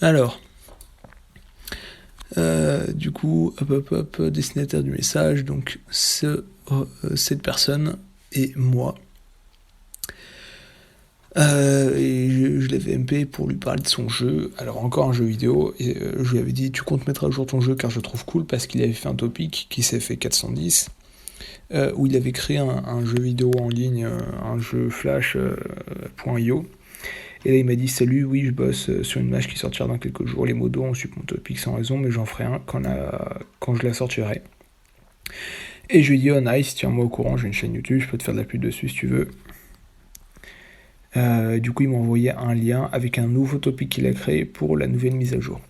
Alors, du coup, destinataire du message, donc cette personne et moi. Et je l'avais MP pour lui parler de son jeu, alors encore un jeu vidéo, et je lui avais dit tu comptes mettre à jour ton jeu car je le trouve cool, parce qu'il avait fait un topic qui s'est fait 410, où il avait créé un jeu vidéo en ligne, un jeu flash.io. Et là il m'a dit salut, oui je bosse sur une match qui sortira dans quelques jours, les modos ont suivi mon topic sans raison, mais j'en ferai un quand je la sortirai. Et je lui ai dit oh nice, tiens-moi au courant, j'ai une chaîne YouTube, je peux te faire de la pub dessus si tu veux. Du coup il m'a envoyé un lien avec un nouveau topic qu'il a créé pour la nouvelle mise à jour.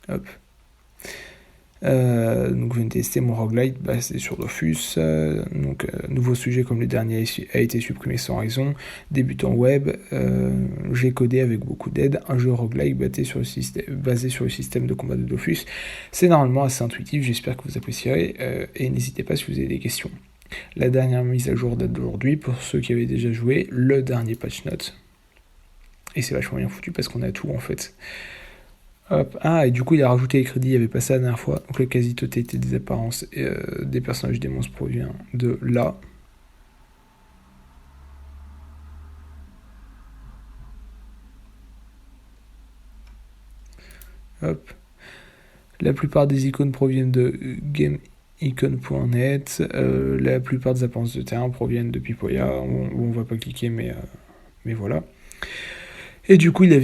Hop. Donc je viens de tester mon roguelite basé sur Dofus. Nouveau sujet comme le dernier a été supprimé sans raison. Débutant web, j'ai codé avec beaucoup d'aide un jeu roguelite basé sur le système de combat de Dofus. C'est normalement assez intuitif, j'espère que vous apprécierez, et n'hésitez pas si vous avez des questions. La dernière mise à jour date d'aujourd'hui, pour ceux qui avaient déjà joué, le dernier patch note. Et c'est vachement bien foutu parce qu'on a tout en fait. Hop. Ah, et du coup, il a rajouté les crédits, il n'y avait pas ça la dernière fois. Donc la quasi-totalité des apparences des personnages des monstres provient de là. Hop. La plupart des icônes proviennent de gameicon.net. La plupart des apparences de terrain proviennent de Pipoya. On va pas cliquer, mais voilà. Et du coup, il a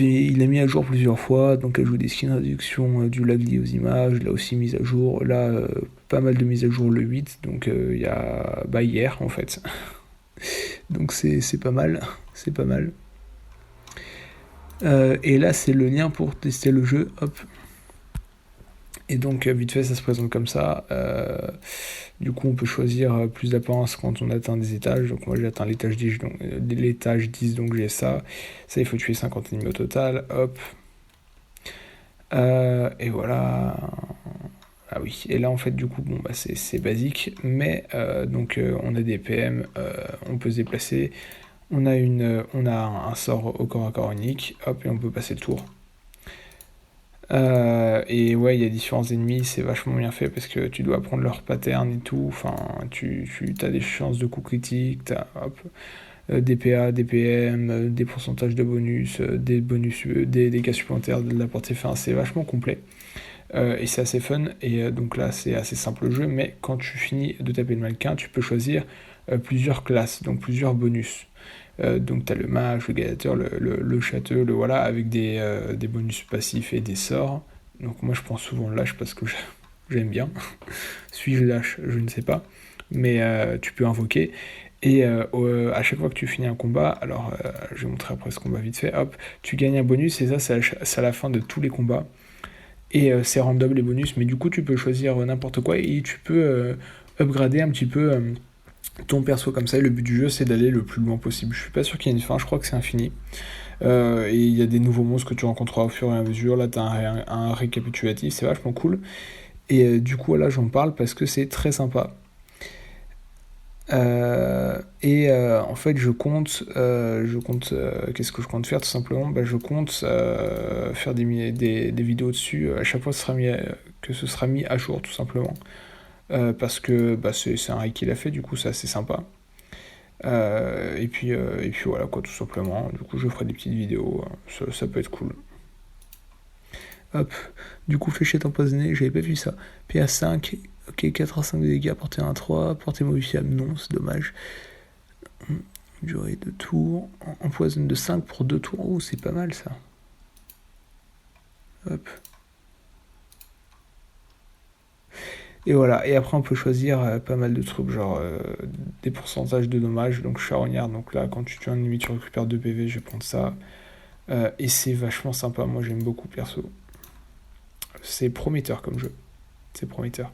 mis à jour plusieurs fois, donc ajout des skins, réduction du lag lié aux images, là aussi mise à jour, là pas mal de mises à jour le 8, donc il y a hier en fait. Donc c'est pas mal, c'est pas mal. Et là c'est le lien pour tester le jeu, hop. Et donc vite fait ça se présente comme ça. Du coup on peut choisir plus d'apparence quand on atteint des étages. Donc moi j'ai atteint l'étage 10, donc j'ai ça. Ça il faut tuer 50 ennemis au total. Hop. Et voilà. Ah oui. Et là en fait du coup bon bah c'est basique. Mais donc on a des PM, on peut se déplacer. On a un sort au corps à corps unique. Hop et on peut passer le tour. Et ouais, il y a différents ennemis, c'est vachement bien fait parce que tu dois apprendre leur pattern et tout. Enfin, tu as des chances de coups critiques, t'as des PA, des PM, des pourcentages de bonus, des dégâts supplémentaires de la portée. Enfin, c'est vachement complet. Et c'est assez fun. Et donc là, c'est assez simple le jeu, mais quand tu finis de taper le mannequin, tu peux choisir plusieurs classes, donc plusieurs bonus. Donc tu as le mage, le gladiateur, le châteux, le voilà, avec des bonus passifs et des sorts. Donc moi je prends souvent le lâche parce que j'aime bien. Suis-je lâche, je ne sais pas. Mais tu peux invoquer. Et à chaque fois que tu finis un combat, alors je vais montrer après ce combat vite fait, hop, tu gagnes un bonus et ça c'est à la fin de tous les combats. Et c'est random les bonus, mais du coup tu peux choisir n'importe quoi et tu peux upgrader un petit peu ton perso comme ça, et le but du jeu c'est d'aller le plus loin possible. Je suis pas sûr qu'il y ait une fin, je crois que c'est infini. Et il y a des nouveaux monstres que tu rencontreras au fur et à mesure. Là t'as un récapitulatif, c'est vachement cool. Et du coup là j'en parle parce que c'est très sympa. En fait qu'est-ce que je compte faire tout simplement, je compte faire des vidéos dessus. À chaque fois ce sera mis à jour tout simplement. Parce que c'est un hack qu'il a fait, du coup c'est assez sympa. Et puis voilà quoi, tout simplement. Du coup je ferai des petites vidéos, ça peut être cool. Hop, du coup fléchette empoisonnée, j'avais pas vu ça. PA5, ok, 4 à 5 de dégâts, portée 1-3, portée modifiable, non, c'est dommage. Durée de tour, empoisonne de 5 pour 2 tours, oh c'est pas mal ça. Hop. Et voilà, et après on peut choisir pas mal de trucs, genre des pourcentages de dommages, donc charognard, donc là quand tu tues un ennemi tu récupères 2 PV, je vais prendre ça. Et c'est vachement sympa, moi j'aime beaucoup perso. C'est prometteur comme jeu, c'est prometteur.